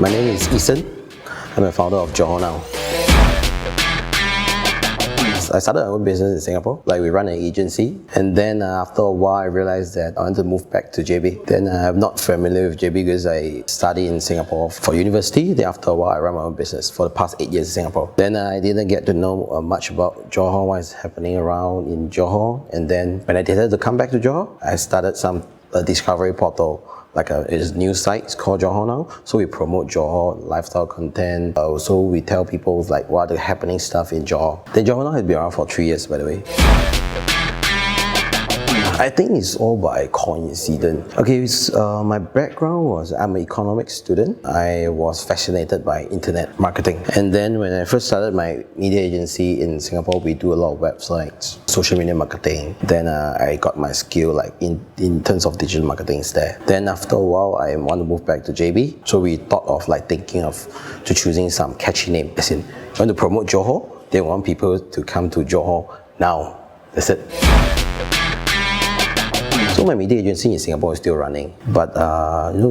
My name is Eason. I'm a founder of JohorNow. I started my own business in Singapore. Like, we run an agency, and then after a while I realized that I wanted to move back to JB. Then I'm not familiar with JB because I studied in Singapore for university. Then after a while I ran my own business for the past 8 years in Singapore. Then I didn't get to know much about Johor, what is happening around in Johor. And then when I decided to come back to Johor, I started a discovery portal, like a news site. It's called JohorNow. So we promote Johor lifestyle content. Also, we tell people like what are the happening stuff in Johor. Then JohorNow has been around for 3 years, by the way. I think it's all by coincidence. Okay, my background was I'm an economics student. I was fascinated by internet marketing. And then when I first started my media agency in Singapore, we do a lot of websites, social media marketing. Then I got my skill like in terms of digital marketing there. Then after a while, I want to move back to JB. So we thought of like thinking of choosing some catchy name. As in, we want to promote Johor. They want people to come to Johor now. That's it. So my media agency in Singapore is still running, but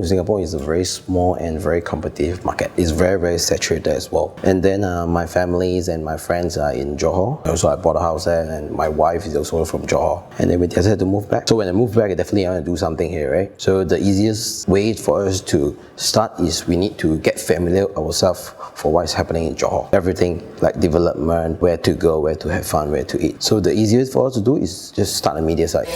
Singapore is a very small and very competitive market. It's very, very saturated as well. And then my families and my friends are in Johor. Also, I bought a house there, and my wife is also from Johor. And then we decided to move back. So when I moved back, I definitely want to do something here, right? So the easiest way for us to start is we need to get familiar ourselves for what is happening in Johor. Everything like development, where to go, where to have fun, where to eat. So the easiest for us to do is just start a media site.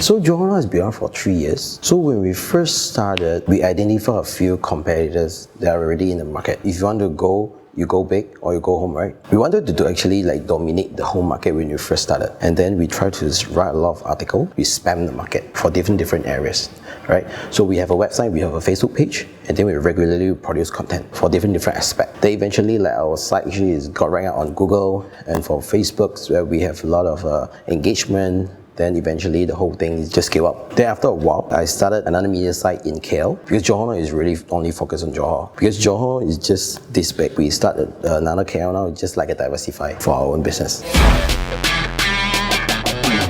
So JohorNow has been around for 3 years. So when we first started, we identified a few competitors that are already in the market. If you want to go, you go big or you go home, right? We wanted to actually like dominate the whole market when we first started. And then we tried to write a lot of articles. We spam the market for different areas, right? So we have a website, we have a Facebook page, and then we regularly produce content for different aspects. Then eventually, like our site actually got ranked out on Google and for Facebook, where we have a lot of engagement. Then eventually the whole thing just scale up. Then after a while, I started another media site in KL because JohorNow is really only focused on Johor. Because Johor is just this big. We started another KL now, just like a Diversify for our own business.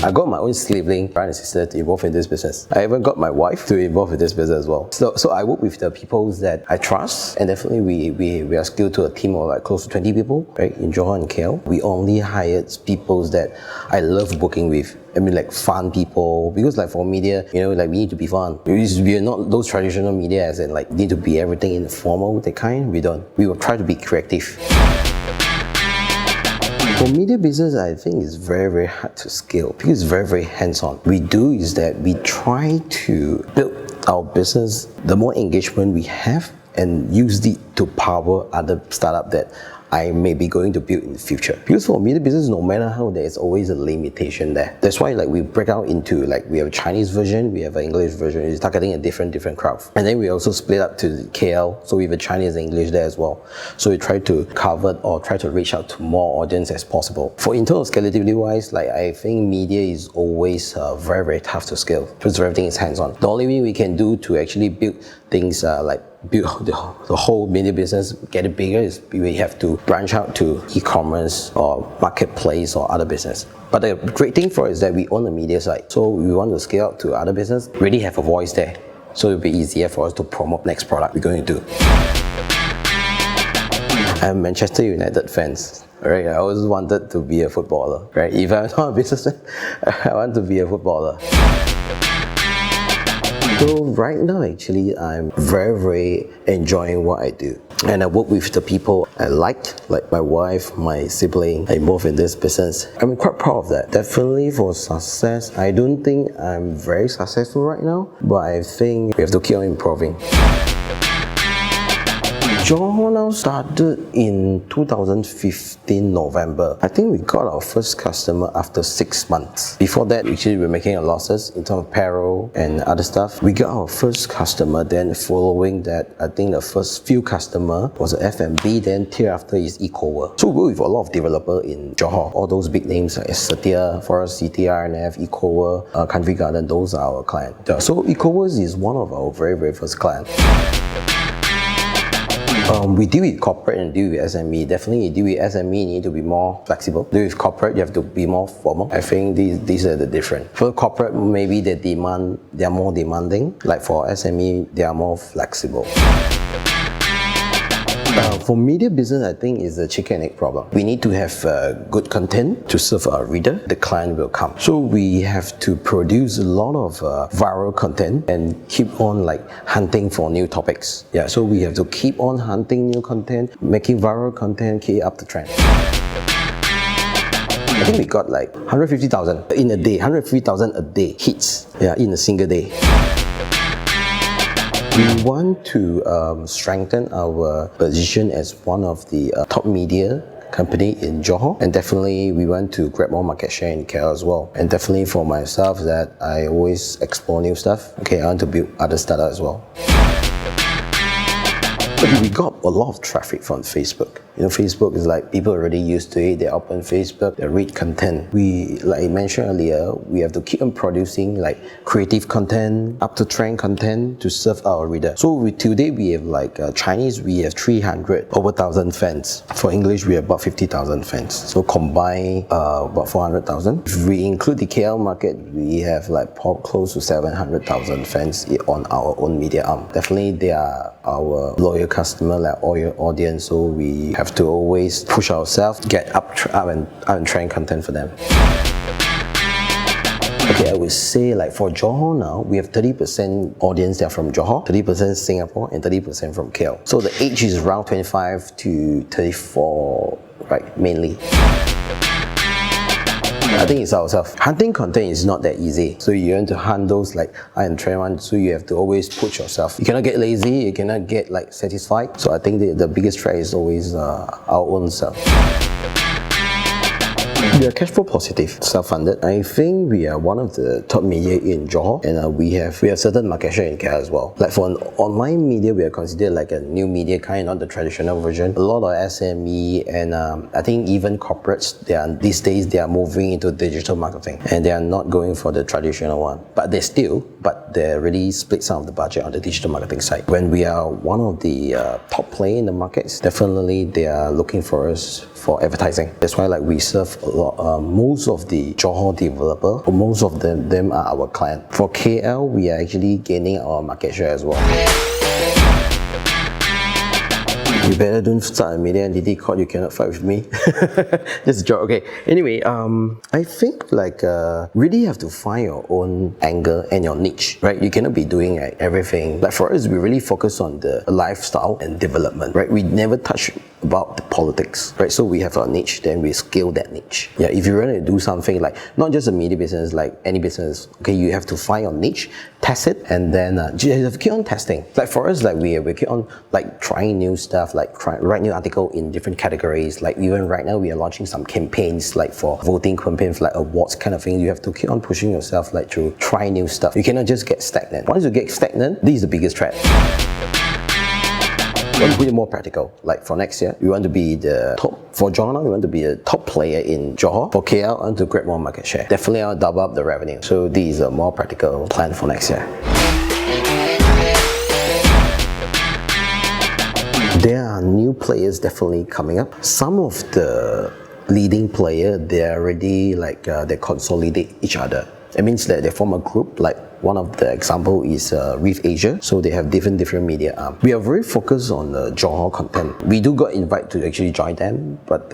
I got my own sibling, brother and sister, to involve in this business. I even got my wife to involve in this business as well. So I work with the people that I trust, and definitely we are skilled to a team of like close to 20 people, right, in Johor and KL. We only hired people that I love working with. I mean, like fun people, because like for media, like we need to be fun. We are not those traditional media as in like need to be everything in formal, the kind. We don't. We will try to be creative. For media business, I think it's very, very hard to scale because it's very, very hands-on. We do is that we try to build our business, the more engagement we have, and use it to power other startups that I may be going to build in the future. Because for media business, no matter how, there's always a limitation there. That's why like we break out into like we have a Chinese version, we have an English version. It's targeting a different crowd. And then we also split up to KL, so we have a Chinese and English there as well. So we try to cover or try to reach out to more audience as possible. For internal scalability wise, like I think media is always very, very tough to scale because everything is hands-on. The only way we can do to actually build things like build the whole media business, get it bigger, is we have to branch out to e-commerce or marketplace or other business. But the great thing for it is that we own a media site. So we want to scale out to other business, really have a voice there. So it'll be easier for us to promote next product we're going to do. I'm Manchester United fans. Right, I always wanted to be a footballer. Right, if I'm not a businessman, I want to be a footballer. So right now, actually, I'm very, very enjoying what I do. And I work with the people I like my wife, my sibling, involved in this business. I'm quite proud of that. Definitely for success, I don't think I'm very successful right now, but I think we have to keep on improving. JohorNow started in 2015 November. I think we got our first customer after 6 months. Before that, actually, we were making losses in terms of payroll and other stuff. We got our first customer, then following that, I think the first few customer was F&B, then tier after is Ecoworld. So we work with a lot of developers in Johor. All those big names like Satya, Forest City, RNF, Ecoworld, Country Garden, those are our clients. So Ecoworld is one of our very, very first clients. We deal with corporate and deal with SME. Definitely, you deal with SME, you need to be more flexible. Deal with corporate, you have to be more formal. I think these are the different. For corporate, maybe they are more demanding. Like for SME, they are more flexible. For media business, I think is a chicken and egg problem. We need to have good content to serve our reader. The client will come. So we have to produce a lot of viral content and keep on like hunting for new topics. Yeah, so we have to keep on hunting new content, making viral content, keep up the trend. I think we got like 150,000 in a day, 150,000 a day hits. Yeah, in a single day. We want to strengthen our position as one of the top media company in Johor, and definitely we want to grab more market share in KL as well. And definitely for myself, that I always explore new stuff. Okay, I want to build other startups as well. We got a lot of traffic from Facebook. You know, Facebook is like people already used to it. They open Facebook, they read content. We, like I mentioned earlier, we have to keep on producing like creative content, up to trend content to serve our reader. So today we have like Chinese, we have 300 over 1,000 fans. For English, we have about 50,000 fans. So combined about 400,000. If we include the KL market, we have like close to 700,000 fans on our own media arm. Definitely, they are our loyal customer, like all your audience. So we have to always push ourselves, get up and trend content for them. Okay, I would say like for JohorNow, we have 30% audience that are from Johor, 30% Singapore, and 30% from KL. So the age is around 25 to 34, right, mainly. I think it's ourselves. Hunting content is not that easy. So you want to hunt those like high and trend ones, so you have to always push yourself. You cannot get lazy, you cannot get like satisfied. So I think the biggest threat is always our own self. We are cash flow positive, self-funded. I think we are one of the top media in Johor, and we have certain market share in KL as well. Like for an online media, we are considered like a new media kind, not the traditional version. A lot of SME and I think even corporates, these days they are moving into digital marketing, and they are not going for the traditional one. But they really split some of the budget on the digital marketing side. When we are one of the top player in the markets, definitely they are looking for us for advertising. That's why like we serve a lot, most of the Johor developer, or most of them are our client. For KL, we are actually gaining our market share as well. You better don't start a media entity called You Cannot Fight With Me. Just a joke. Okay. Anyway, I think like really have to find your own angle and your niche, right? You cannot be doing like, everything. Like for us, we really focus on the lifestyle and development, right? We never touch about the politics, right? So we have our niche, then we scale that niche. Yeah, if you really do something like not just a media business, like any business, okay, you have to find your niche, test it, and then you have to keep on testing. Like for us, like we keep on like trying new stuff, like write new article in different categories. Like even right now, we are launching some campaigns like for voting campaigns, like awards kind of thing. You have to keep on pushing yourself, like to try new stuff. You cannot just get stagnant. Once you get stagnant, this is the biggest threat. We want to be more practical. Like for next year, we want to be the top. For JohorNow, we want to be a top player in Johor. For KL, I want to grab more market share. Definitely, I'll double up the revenue. So this is a more practical plan for next year. There are new players definitely coming up. Some of the leading players, they already like they consolidate each other. It means that they form a group. Like one of the example is Reef Asia. So they have different media arms. We are very focused on Johor content. We do got invited to actually join them, but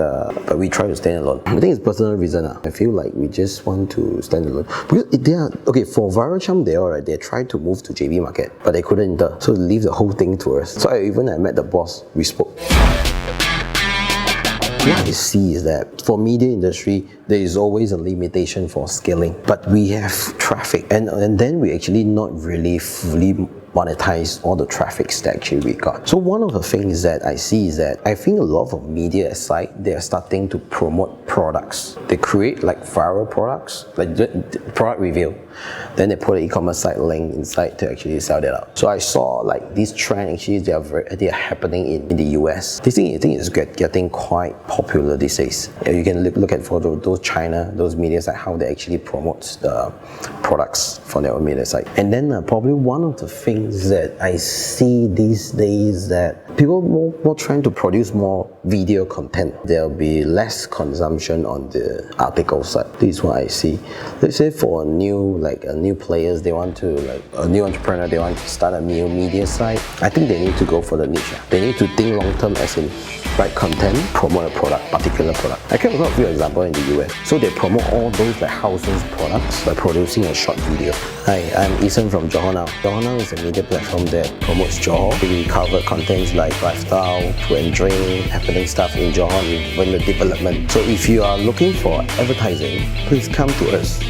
we try to stand alone. I think it's personal reason. I feel like we just want to stand alone because they are okay for Viral Charm. They tried to move to JB market, but they couldn't enter. So they leave the whole thing to us. So I met the boss. We spoke. What I see is that for media industry, there is always a limitation for scaling. But we have traffic, and then we actually not really fully monetize all the traffics that actually we got. So one of the things that I see is that I think a lot of media aside, they are starting to promote products. They create like viral products, like the product review. Then they put an e-commerce site link inside to actually sell that out. So I saw like this trend actually they are happening in the US. This thing I think is getting quite popular these days. You can look at for those China, those media sites, how they actually promote the products for their own media site. And then probably one of the things that I see these days that people more trying to produce more video content. There'll be less consumption on the article side. This is what I see. Let's say for a new players, they want to a new entrepreneur, they want to start a new media site. I think they need to go for the niche. They need to think long term, as in write content, promote a product, particular product. I can give a few examples in the US. So they promote all those like household products by producing a short video. Hi, I'm Eason from JohorNow. JohorNow is a media platform that promotes Johor. We cover contents like lifestyle, food and drink, happening stuff in Johor, even the development. So if you are looking for advertising, please come to us.